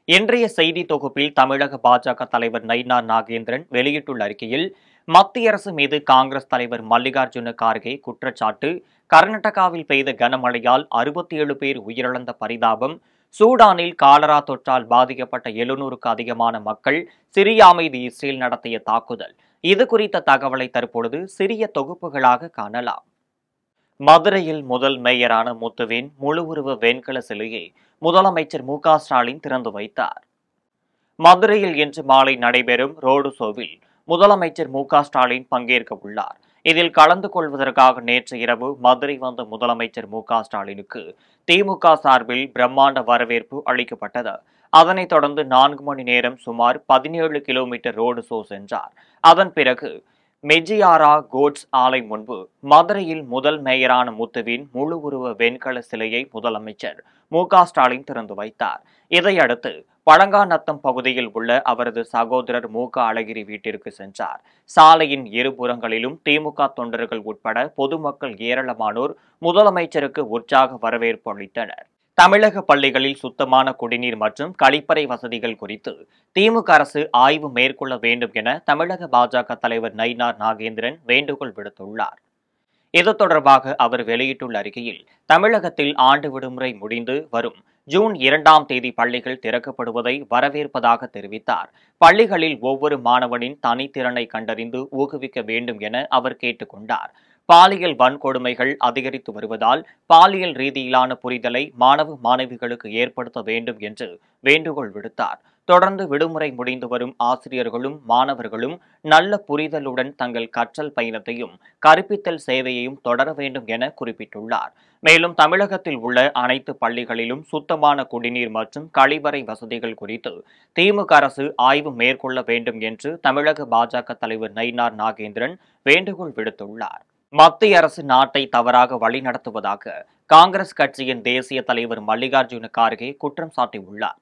இன்றைய செய்தி தொகுப்பில் தமிழக பாஜக தலைவர் நயினார் நாகேந்திரன் வெளியிட்டுள்ள அறிக்கையில், மத்திய அரசு மீது காங்கிரஸ் தலைவர் மல்லிகார்ஜுன கார்கே குற்றச்சாட்டு, கர்நாடகாவில் பெய்த கனமழையால் 67 பேர் உயிரிழந்த பரிதாபம், சூடானில் காலரா தொற்றால் பாதிக்கப்பட்ட 700க்கு அதிகமான மக்கள், சிரியா மீது இஸ்ரேல் நடத்திய தாக்குதல். இது குறித்த தகவலை தற்பொழுது சிறிய தொகுப்புகளாக காணலாம். மதுரையில் முதல் மேயரான முத்துவின் முழு உருவ வெண்கல சிலையை முதலமைச்சர் மு.க.ஸ்டாலின் திறந்து வைத்தார். மதுரையில் இன்று மாலை நடைபெறும் ரோடு ஷோவில் முதலமைச்சர் மு.க.ஸ்டாலின் பங்கேற்க உள்ளார். இதில் கலந்து கொள்வதற்காக நேற்று இரவு மதுரை வந்த முதலமைச்சர் மு.க.ஸ்டாலினுக்கு திமுக சார்பில் பிரம்மாண்ட வரவேற்பு அளிக்கப்பட்டது. அதனைத் தொடர்ந்து 4 மணி நேரம் சுமார் 17 கிலோமீட்டர் ரோடு ஷோ சென்றார். அதன் பிறகு மெஜியாரா கோட்ஸ் ஆலை முன்பு மதுரையில் முதல் மேயரான முத்துவின் முழு உருவ வெண்கல சிலையை முதலமைச்சர் மு.க.ஸ்டாலின் திறந்து வைத்தார். இதையடுத்து பழங்காநத்தம் பகுதியில் உள்ள அவரது சகோதரர் மு.க. அழகிரி வீட்டிற்கு சென்றார். சாலையின் இருபுறங்களிலும் திமுக தொண்டர்கள் உட்பட பொதுமக்கள் ஏராளமானோர் முதலமைச்சருக்கு உற்சாக வரவேற்பு அளித்தனர். தமிழக பள்ளிகளில் சுத்தமான குடிநீர் மற்றும் கழிப்பறை வசதிகள் குறித்து திமுக அரசு ஆய்வு மேற்கொள்ள வேண்டும் என தமிழக பாஜக தலைவர் நயினார் நாகேந்திரன் வேண்டுகோள் விடுத்துள்ளார். இது தொடர்பாக அவர் வெளியிட்டுள்ள அறிக்கையில், தமிழகத்தில் ஆண்டு விடுமுறை முடிந்து வரும் ஜூன் 2ஆம் தேதி பள்ளிகள் திறக்கப்படுவதை வரவேற்பதாக தெரிவித்தார். பள்ளிகளில் ஒவ்வொரு மாணவனின் தனித்திறனை கண்டறிந்து ஊக்குவிக்க வேண்டும் என அவர் கேட்டுக் கொண்டார். பாலியல் வன்கொடுமைகள் அதிகரித்து வருவதால் பாலியல் ரீதியிலான புரிதலை மாணவ மாணவிகளுக்கு ஏற்படுத்த வேண்டும் என்று வேண்டுகோள் விடுத்தார். தொடர்ந்து விடுமுறை முடிந்து வரும் ஆசிரியர்களும் மாணவர்களும் நல்ல புரிதலுடன் தங்கள் கற்றல் பயணத்தையும் கற்பித்தல் சேவையையும் தொடர வேண்டும் என குறிப்பிட்டுள்ளார். மேலும் தமிழகத்தில் உள்ள அனைத்து பள்ளிகளிலும் சுத்தமான குடிநீர் மற்றும் கழிவறை வசதிகள் குறித்து திமுக அரசு ஆய்வு மேற்கொள்ள வேண்டும் என்று தமிழக பாஜக தலைவர் நயினார் நாகேந்திரன் வேண்டுகோள் விடுத்துள்ளார். மத்திய அரசு நாட்டை தவறாக வழிநடத்துவதாக காங்கிரஸ் கட்சியின் தேசிய தலைவர் மல்லிகார்ஜுன கார்கே குற்றம் சாட்டியுள்ளார்.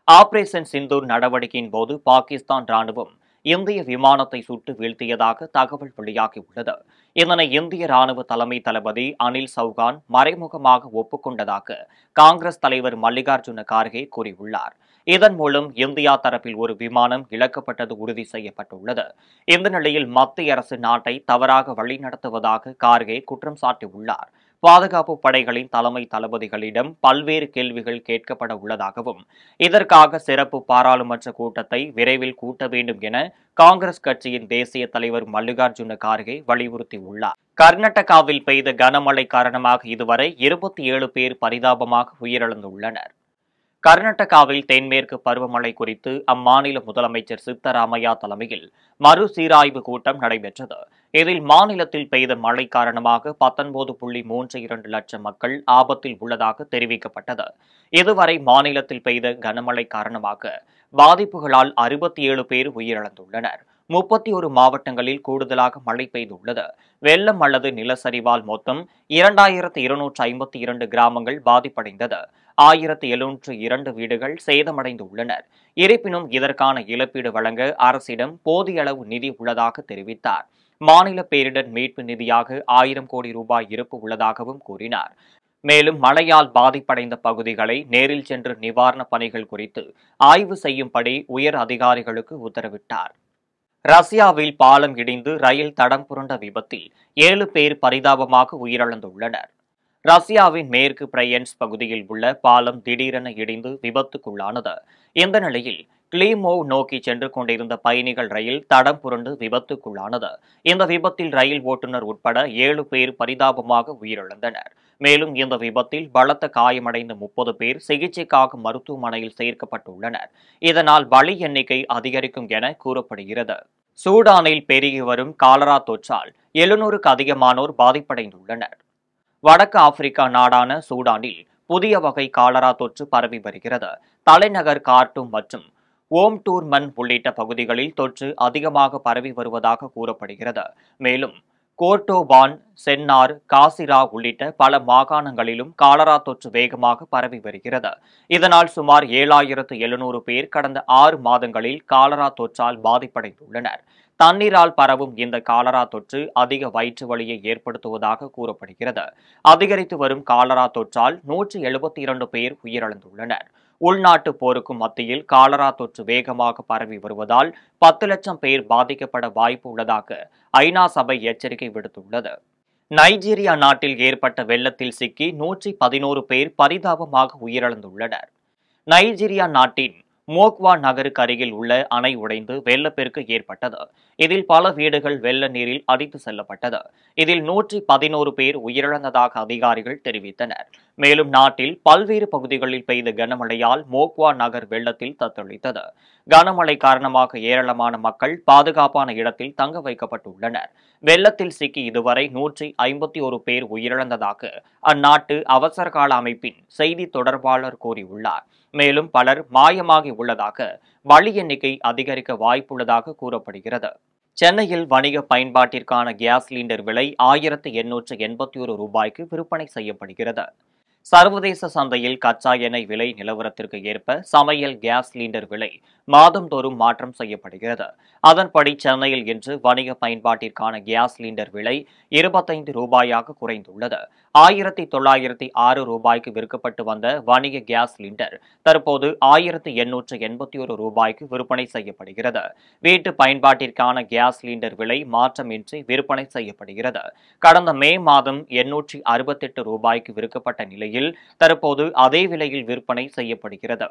ஆபரேஷன் சிந்தூர் நடவடிக்கையின் போது பாகிஸ்தான் ராணுவம் இந்திய விமானத்தை சுட்டு வீழ்த்தியதாக தகவல் வெளியாகியுள்ளது. இதனை இந்திய ராணுவ தலைமை தளபதி அனில் சௌகான் மறைமுகமாக ஒப்புக்கொண்டதாக காங்கிரஸ் தலைவர் மல்லிகார்ஜுன கார்கே கூறியுள்ளார். இதன் மூலம் இந்தியா தரப்பில் ஒரு விமானம் இழக்கப்பட்டது உறுதி செய்யப்பட்டுள்ளது. இந்த நிலையில் மத்திய அரசு நாட்டை தவறாக வழிநடத்துவதாக கார்கே குற்றம் சாட்டியுள்ளார். பாதுகாப்பு படைகளின் தலைமை தளபதிகளிடம் பல்வேறு கேள்விகள் கேட்கப்பட உள்ளதாகவும், இதற்காக சிறப்பு பாராளுமன்ற கூட்டத்தை விரைவில் கூட்ட வேண்டும் என காங்கிரஸ் கட்சியின் தேசிய தலைவர் மல்லிகார்ஜுன கார்கே வலியுறுத்தியுள்ளார். கர்நாடகாவில் பெய்த கனமழை காரணமாக இதுவரை 27 பேர் பரிதாபமாக உயிரிழந்துள்ளனர். கர்நாடகாவில் தென்மேற்கு பருவமழை குறித்து அம்மாநில முதலமைச்சர் சித்தராமையா தலைமையில் மறுசீராய்வு கூட்டம் நடைபெற்றது. இதில் மாநிலத்தில் பெய்த மழை காரணமாக 19.32 லட்சம் மக்கள் ஆபத்தில் உள்ளதாக தெரிவிக்கப்பட்டது. இதுவரை மாநிலத்தில் பெய்த கனமழை காரணமாக பாதிப்புகளால் 67 பேர் உயிரிழந்துள்ளனர். 31 மாவட்டங்களில் கூடுதலாக மழை பெய்துள்ளது. வெள்ளம் அல்லது நிலச்சரிவால் மொத்தம் 2252 கிராமங்கள் பாதிப்படைந்தது. 1702 வீடுகள் சேதமடைந்துள்ளனர். இருப்பினும் இதற்கான இழப்பீடு வழங்க அரசிடம் போதிய அளவு நிதி உள்ளதாக தெரிவித்தார். மாநில பேரிடர் மீட்பு நிதியாக 1000 கோடி ரூபாய் இருப்பு உள்ளதாகவும் கூறினார். மேலும் மழையால் பாதிப்படைந்த பகுதிகளை நேரில் சென்று நிவாரணப் பணிகள் குறித்து ஆய்வு செய்யும்படி உயர் அதிகாரிகளுக்கு உத்தரவிட்டார். ரஷ்யாவில் பாலம் இடிந்து ரயில் தடம் புரண்ட விபத்தில் 7 பேர் பரிதாபமாக உயிரிழந்துள்ளனர். ரஷ்யாவின் மேற்கு பிரையன்ஸ் பகுதியில் உள்ள பாலம் திடீரென இடிந்து விபத்துக்குள்ளானது. இந்த நிலையில் கிளீமோவ் நோக்கி சென்று கொண்டிருந்த பயணிகள் ரயில் தடம் புரண்டு விபத்துக்குள்ளானது. இந்த விபத்தில் ரயில் ஓட்டுநர் உட்பட 7 பேர் பரிதாபமாக உயிரிழந்தனர். மேலும் இந்த விபத்தில் பலத்த காயமடைந்த 30 பேர் சிகிச்சைக்காக மருத்துவமனையில் சேர்க்கப்பட்டுள்ளனர். இதனால் பலி எண்ணிக்கை அதிகரிக்கும் என கூறப்படுகிறது. சூடானில் பெருகி வரும் காலரா தொற்றால் 700க்கு அதிகமானோர் பாதிப்படைந்துள்ளனர். வடக்கு ஆப்பிரிக்கா நாடான சூடானில் புதிய வகை காலரா தொற்று பரவி வருகிறது. தலைநகர் கார்ட்டூம் மற்றும் ஓம்டூர்மன் உள்ளிட்ட பகுதிகளில் தொற்று அதிகமாக பரவி வருவதாக கூறப்படுகிறது. மேலும் கோர்டோபான், சென்னார், காசிரா உள்ளிட்ட பல மாகாணங்களிலும் காலரா தொற்று வேகமாக பரவி வருகிறது. இதனால் சுமார் 7700 பேர் கடந்த 6 மாதங்களில் காலரா தொற்றால் பாதிப்படைந்துள்ளனர். தண்ணீரால் பரவும் இந்த காலரா தொற்று அதிக வயிற்று வலியை ஏற்படுத்துவதாக கூறப்படுகிறது. அதிகரித்து வரும் காலரா தொற்றால் 172 பேர் உயிரிழந்துள்ளனர். உள்நாட்டு போருக்கும் மத்தியில் காலரா தொற்று வேகமாக பரவி வருவதால் 10 லட்சம் பேர் பாதிக்கப்பட வாய்ப்பு உள்ளதாக ஐநா சபை எச்சரிக்கை விடுத்துள்ளது. நைஜீரியா நாட்டில் ஏற்பட்ட வெள்ளத்தில் சிக்கி 111 பேர் பரிதாபமாக உயிரிழந்துள்ளனர். நைஜீரியா நாட்டின் மோக்வா நகருக்கு அருகில் உள்ள அணை உடைந்து வெள்ளப்பெருக்கு ஏற்பட்டது. இதில் பல வீடுகள் வெள்ள நீரில் அடித்து செல்லப்பட்டது. இதில் 111 பேர் உயிரிழந்ததாக அதிகாரிகள் தெரிவித்தனர். மேலும் நாட்டில் பல்வேறு பகுதிகளில் பெய்த கனமழையால் மோக்வா நகர் வெள்ளத்தில் தத்தளித்தது. கனமழை காரணமாக ஏராளமான மக்கள் பாதுகாப்பான இடத்தில் தங்க வைக்கப்பட்டுள்ளனர். வெள்ளத்தில் சிக்கி இதுவரை 151 பேர் உயிரிழந்ததாக அந்நாட்டு அவசரகால அமைப்பின் செய்தி தொடர்பாளர் கூறியுள்ளார். மேலும் பலர் மாயமாகி உள்ளதாக பலி எண்ணிக்கை அதிகரிக்க வாய்ப்புள்ளதாக கூறப்படுகிறது. சென்னையில் வணிக பயன்பாட்டிற்கான கேஸ் சிலிண்டர் விலை 1881 ரூபாய்க்கு விற்பனை செய்யப்படுகிறது. சர்வதேச சந்தையில் கச்சா எண்ணெய் விலை நிலவரத்திற்கு ஏற்ப சமையல் கேஸ் சிலிண்டர் விலை மாதந்தோறும் மாற்றம் செய்யப்படுகிறது. அதன்படி சென்னையில் இன்று வணிக பயன்பாட்டிற்கான கேஸ் சிலிண்டர் விலை 25 ரூபாயாக குறைந்துள்ளது. 1906 ரூபாய்க்கு விற்கப்பட்டு வந்த வணிக கேஸ் சிலிண்டர் தற்போது 1881 ரூபாய்க்கு விற்பனை செய்யப்படுகிறது. வீட்டு பயன்பாட்டிற்கான கேஸ் சிலிண்டர் விலை மாற்றமின்றி விற்பனை செய்யப்படுகிறது. கடந்த மே மாதம் 868 ரூபாய்க்கு விற்கப்பட்ட நிலையில் தற்போது அதே விலையில் விற்பனை செய்யப்படுகிறது.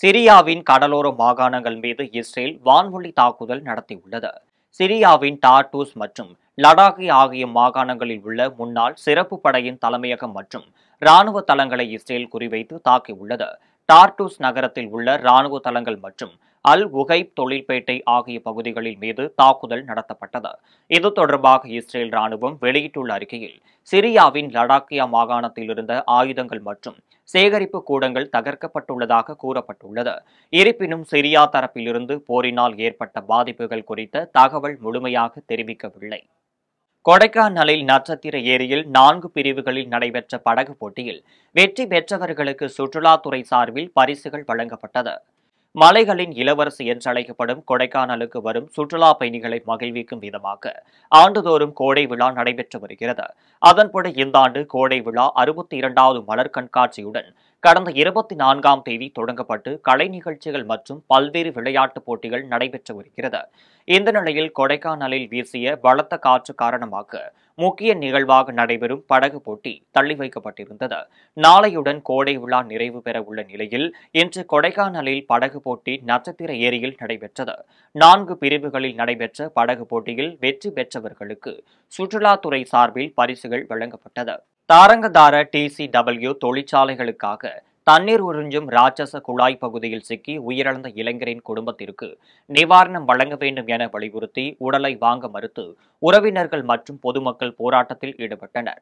சிரியாவின் கடலோர மாகாணங்கள் மீது இஸ்ரேல் வான்வழி தாக்குதல் நடத்தியுள்ளது. சிரியாவின் டார்டூஸ் மற்றும் லடாக்கி ஆகிய மாகாணங்களில் உள்ள முன்னாள் சிறப்பு படையின் தலைமையகம் மற்றும் இராணுவ தளங்களை இஸ்ரேல் குறிவைத்து தாக்கியுள்ளது. டார்டூஸ் நகரத்தில் உள்ள இராணுவ தளங்கள் மற்றும் அல் உகைப் தொழில்பேட்டை ஆகிய பகுதிகளில் மீது தாக்குதல் நடத்தப்பட்டது. இது தொடர்பாக இஸ்ரேல் ராணுவம் வெளியிட்டுள்ள அறிக்கையில் சிரியாவின் லடாக்கியா மாகாணத்தில் இருந்த ஆயுதங்கள் மற்றும் சேகரிப்பு கூடங்கள் தகர்க்கப்பட்டுள்ளதாக கூறப்பட்டுள்ளது. இருப்பினும் சிரியா தரப்பிலிருந்து போரினால் ஏற்பட்ட பாதிப்புகள் குறித்த தகவல் முழுமையாக தெரிவிக்கவில்லை. கொடைக்கானலில் நட்சத்திர ஏரியில் 4 பிரிவுகளில் நடைபெற்ற படகு போட்டியில் வெற்றி பெற்றவர்களுக்கு சுற்றுலாத்துறை சார்பில் பரிசுகள் வழங்கப்பட்டது. மலைகளின் இளவரசி என்றழைக்கப்படும் கொடைக்கானலுக்கு வரும் சுற்றுலா பயணிகளை மகிழ்விக்கும் விதமாக ஆண்டுதோறும் கோடை விழா நடைபெற்று வருகிறது. அதன்படி இந்த ஆண்டு கோடை விழா 62வது மலர் கண்காட்சியுடன் கடந்த 24ஆம் தேதி தொடங்கப்பட்டு கலை நிகழ்ச்சிகள் மற்றும் பல்வேறு விளையாட்டுப் போட்டிகள் நடைபெற்று வருகிறது. இந்த நிலையில் கொடைக்கானலில் வீசிய பலத்த காற்று காரணமாக முக்கிய நிகழ்வாக நடைபெறும் படகு போட்டி தள்ளி வைக்கப்பட்டிருந்தது. நாளையுடன் கோடை விழா நிறைவு பெற உள்ள நிலையில் இன்று கொடைக்கானலில் படகு போட்டி நட்சத்திர ஏரியில் நடைபெற்றது. 4 பிரிவுகளில் நடைபெற்ற படகு போட்டியில் வெற்றி பெற்றவர்களுக்கு சுற்றுலாத்துறை சார்பில் பரிசுகள் வழங்கப்பட்டது. தாரங்கதார TCW தொழிற்சாலைகளுக்காக தண்ணீர் உறிஞ்சும் ராட்சச குழாய் பகுதியில் சிக்கி உயிரிழந்த இளைஞரின் குடும்பத்திற்கு நிவாரணம் வழங்க வேண்டும் என வலியுறுத்தி உடலை வாங்க மறுத்து உறவினர்கள் மற்றும் பொதுமக்கள் போராட்டத்தில் ஈடுபட்டனர்.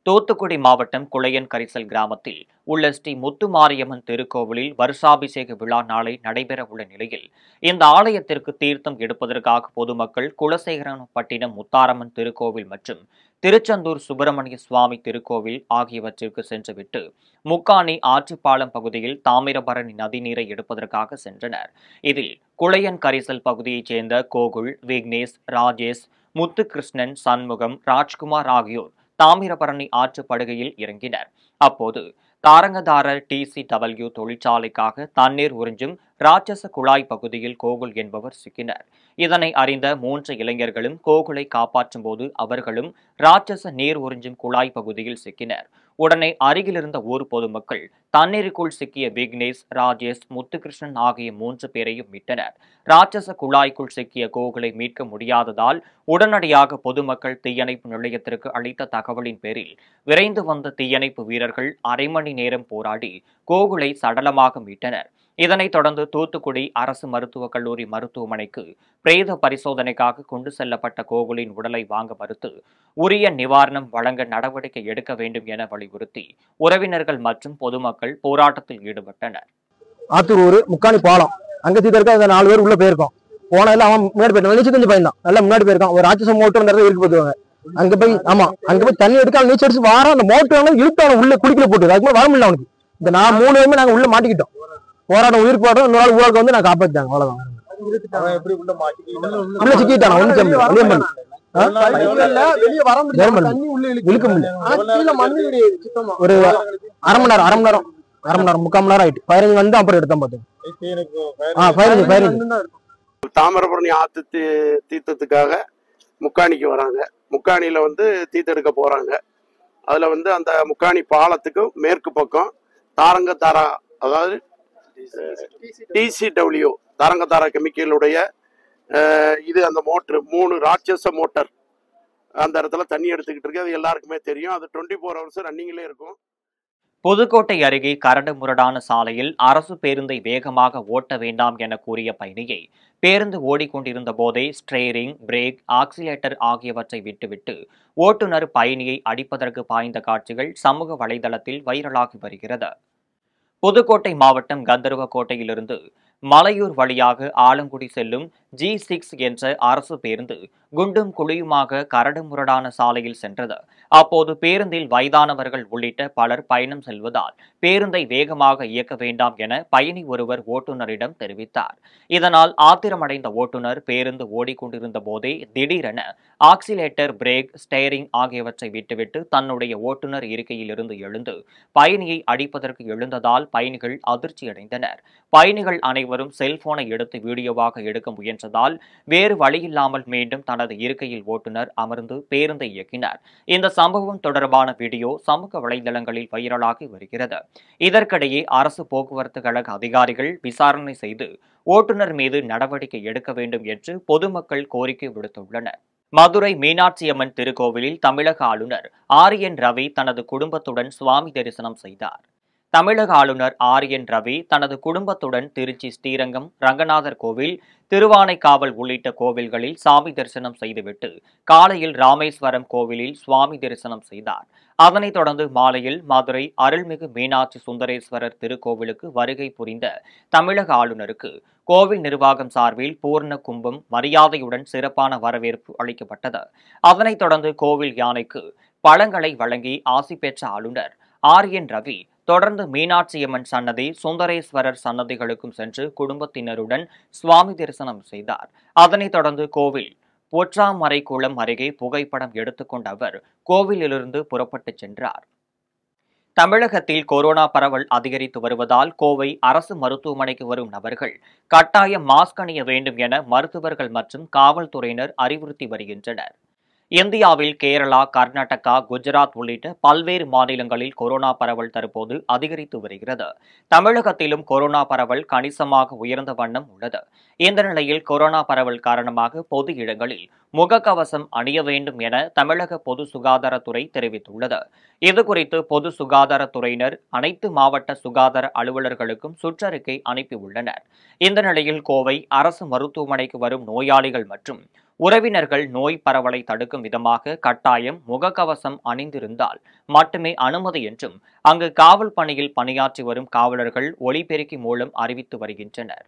தூத்துக்குடி மாவட்டம் குளையன் கரிசல் கிராமத்தில் உள்ள ஸ்ரீ முத்துமாரியம்மன் திருக்கோவிலில் வருஷாபிஷேக விழா நாளை நடைபெற உள்ள நிலையில் இந்த ஆலயத்திற்கு தீர்த்தம் எடுப்பதற்காக பொதுமக்கள் குலசேகரப்பட்டினம் முத்தாரம்மன் திருக்கோவில் மற்றும் திருச்செந்தூர் சுப்பிரமணிய சுவாமி திருக்கோவில் ஆகியவற்றிற்கு சென்றுவிட்டு முக்காணி ஆற்றுப்பாலம் பகுதியில் தாமிரபரணி நதிநீரை எடுப்பதற்காக சென்றனர். இதில் குளையன் கரிசல் பகுதியைச் சேர்ந்த கோகுல், விக்னேஷ், ராஜேஷ், முத்துகிருஷ்ணன், சண்முகம், ராஜ்குமார் ஆகியோர் தாமிரபரணி ஆற்று படுகையில் இறங்கினர். அப்போது தாரங்கதார TCW தொழிற்சாலைக்காக தண்ணீர் உறிஞ்சும் ராட்சச குழாய் பகுதியில் கோகுல் என்பவர் சிக்கினர். இதனை அறிந்த 3 இளைஞர்களும் கோகுலை காப்பாற்றும் போது அவர்களும் ராட்சச நீர் உறிஞ்சும் குழாய் பகுதியில் சிக்கினர். உடனே அருகிலிருந்த ஊர் பொதுமக்கள் தண்ணீருக்குள் சிக்கிய விக்னேஷ், ராஜேஷ், முத்துகிருஷ்ணன் ஆகிய 3 பேரையும் மீட்டனர். ராட்சச குழாய்க்குள் சிக்கிய கோகுலை மீட்க முடியாததால் உடனடியாக பொதுமக்கள் தீயணைப்பு நிலையத்திற்கு அளித்த தகவலின் பேரில் விரைந்து வந்த தீயணைப்பு வீரர்கள் அரை மணி நேரம் போராடி கோகுலை சடலமாக மீட்டனர். இதனைத் தொடர்ந்து தூத்துக்குடி அரசு மருத்துவக் கல்லூரி மருத்துவமனைக்கு பிரேத பரிசோதனைக்காக கொண்டு செல்லப்பட்ட கோகுலின் உடலை வாங்க மறுத்து உரிய நிவாரணம் வழங்க நடவடிக்கை எடுக்க வேண்டும் என வலியுறுத்தி உறவினர்கள் மற்றும் பொதுமக்கள் போராட்டத்தில் ஈடுபட்டனர். ஆத்தூர் முக்காணி பாலம் அங்க தீர்க்க 4 பேர் உள்ள போயிருக்கோம். போனதுல அவன் முன்னாடி போயிட்டான். நீச்சல் தெரிஞ்ச பையன் தான், நல்லா முன்னாடி போயிருக்கான். ஒரு ராட்சச மோட்டர் அந்த இடத்துல இருக்கு போதுவாங்க. அங்க போய் அங்க போய் தண்ணி எடுக்க நீச்சல் அடிச்சு வாரம் அந்த மோட்டர் இழுத்து உள்ள குடிக்கல போட்டு அதுக்கு வர முடியல அவனுக்கு. இந்த 3 பேருமே நாங்க உள்ள மாட்டிக்கிட்டோம். போராட்டம் உயிர் போராட்டம் இன்னொரு ஊழலுக்கு வந்து நான் காப்பாத்திட்டாங்க. அவ்வளவுதான். உள்ள சிக்கிட்டான். ஒரு அரை மணி நேரம் அரை மணி நேரம் 3/4 மணி நேரம் ஆயிட்டு. ஃபயரிங் வந்து அப்புறம் எடுத்தோம் பார்த்தோம். ஃபயரிங் தாமிரபரணி ஆத்து தீர்த்தத்துக்காக முக்காணிக்கு வராங்க. முக்காணியில வந்து தீர்த்தெடுக்க போறாங்க. அதுல வந்து அந்த முக்காணி பாலத்துக்கு மேற்கு பக்கம் தாரங்கத்தாரா, அதாவது TCW தாரங்கத்தாரா கெமிக்கலுடைய இது அந்த மோட்டர் 3 ராட்சச மோட்டர் அந்த இடத்துல தண்ணி எடுத்துக்கிட்டு இருக்கு. அது எல்லாருக்குமே தெரியும். அது 24 ஹவர்ஸ் ரன்னிங்ல இருக்கும். புதுக்கோட்டை அருகே கரடுமுரடான சாலையில் அரசு பேருந்தை வேகமாக ஓட்ட வேண்டாம் என கூறிய பயணியை பேருந்து ஓடிக்கொண்டிருந்த போதே ஸ்டேரிங், பிரேக், ஆக்சிலேட்டர் ஆகியவற்றை விட்டுவிட்டு ஓட்டுநர் பயணியை அடிப்பதற்கு பாய்ந்த காட்சிகள் சமூக வலைதளத்தில் வைரலாகி வருகிறது. புதுக்கோட்டை மாவட்டம் கந்தர்வக்கோட்டையிலிருந்து மலையூர் வழியாக ஆலங்குடி செல்லும் G6 என்ற அரசு பேருந்து குண்டும் குழியுமாக கரடுமுரடான சாலையில் சென்றது. அப்போது பேருந்தில் வயதானவர்கள் உள்ளிட்ட பலர் பயணம் செல்வதால் பேருந்தை வேகமாக இயக்க வேண்டாம் என பயணி ஒருவர் ஓட்டுநரிடம் தெரிவித்தார். இதனால் ஆத்திரமடைந்த ஓட்டுநர் பேருந்து ஓடிக்கொண்டிருந்த போதே திடீரென ஆக்சிலேட்டர், பிரேக், ஸ்டேரிங் ஆகியவற்றை விட்டுவிட்டு தன்னுடைய ஓட்டுநர் இருக்கையிலிருந்து எழுந்து பயணியை அடிப்பதற்கு எழுந்ததால் பயணிகள் அதிர்ச்சியடைந்தனர். பயணிகள் அனைவரும் செல்போனை எடுத்து வீடியோவாக எடுக்க முயன்றதால் வேறு வழியில்லாமல் மீண்டும் தனது இருக்கையில் ஓட்டுநர் அமர்ந்து பேருந்தை இயக்கினார். இந்த சம்பவம் தொடர்பான வீடியோ சமூக வலைதளங்களில் வைரலாகி வருகிறது. இதற்கிடையே அரசு போக்குவரத்து கழக அதிகாரிகள் விசாரணை செய்து ஓட்டுநர் மீது நடவடிக்கை எடுக்க வேண்டும் என்று பொதுமக்கள் கோரிக்கை விடுத்துள்ளனர். மதுரை மீனாட்சியம்மன் திருக்கோவிலில் தமிழக ஆளுநர் RN ரவி தனது குடும்பத்துடன் சுவாமி தரிசனம் செய்தார். தமிழக ஆளுநர் RN ரவி தனது குடும்பத்துடன் திருச்சி ஸ்ரீரங்கம் ரங்கநாதர் கோவில், திருவானைக்காவல் உள்ளிட்ட கோவில்களில் சாமி தரிசனம் செய்துவிட்டு காலையில் ராமேஸ்வரம் கோவிலில் சுவாமி தரிசனம் செய்தார். அதனைத் தொடர்ந்து மாலையில் மதுரை அருள்மிகு மீனாட்சி சுந்தரேஸ்வரர் திருக்கோவிலுக்கு வருகை புரிந்த தமிழக ஆளுநருக்கு கோவில் நிர்வாகம் சார்பில் பூர்ண கும்பம் மரியாதையுடன் சிறப்பான வரவேற்பு அளிக்கப்பட்டது. அதனைத் தொடர்ந்து கோவில் யானைக்கு பழங்களை வழங்கி ஆசி பெற்ற ஆளுநர் RN ரவி தொடர்ந்து மீனாட்சியம்மன் சன்னதி, சுந்தரேஸ்வரர் சன்னதிகளுக்கும் சென்று குடும்பத்தினருடன் சுவாமி தரிசனம் செய்தார். அதனைத் தொடர்ந்து கோவில் பொற்றாமரை குளம் அருகே புகைப்படம் எடுத்துக்கொண்ட அவர் கோவிலிலிருந்து புறப்பட்டுச் சென்றார். தமிழகத்தில் கொரோனா பரவல் அதிகரித்து வருவதால் கோவை அரசு மருத்துவமனைக்கு வரும் நபர்கள் கட்டாயம் மாஸ்க் அணிய வேண்டும் என மருத்துவர்கள் மற்றும் காவல்துறையினர் அறிவுறுத்தி வருகின்றனர். இந்தியாவில் கேரளா, கர்நாடகா, குஜராத் உள்ளிட்ட பல்வேறு மாநிலங்களில் கொரோனா பரவல் தற்போது அதிகரித்து வருகிறது. தமிழகத்திலும் கொரோனா பரவல் கணிசமாக உயர்ந்த வண்ணம் உள்ளது. இந்த நிலையில் கொரோனா பரவல் காரணமாக பொது இடங்களில் முகக்கவசம் அணிய வேண்டும் என தமிழக பொது சுகாதாரத்துறை தெரிவித்துள்ளது. இதுகுறித்து பொது சுகாதாரத்துறையினர் அனைத்து மாவட்ட சுகாதார அலுவலர்களுக்கும் சுற்றறிக்கை அனுப்பியுள்ளனர். இந்த நிலையில் கோவை அரசு மருத்துவமனைக்கு வரும் நோயாளிகள் மற்றும் உறவினர்கள் நோய் பரவலை தடுக்கும் விதமாக கட்டாயம் முகக்கவசம் அணிந்திருந்தால் மட்டுமே அனுமதி என்றும் அங்கு காவல் பணியில் பணியாற்றி வரும் காவலர்கள் ஒலிபெருக்கி மூலம் அறிவித்து வருகின்றனர்.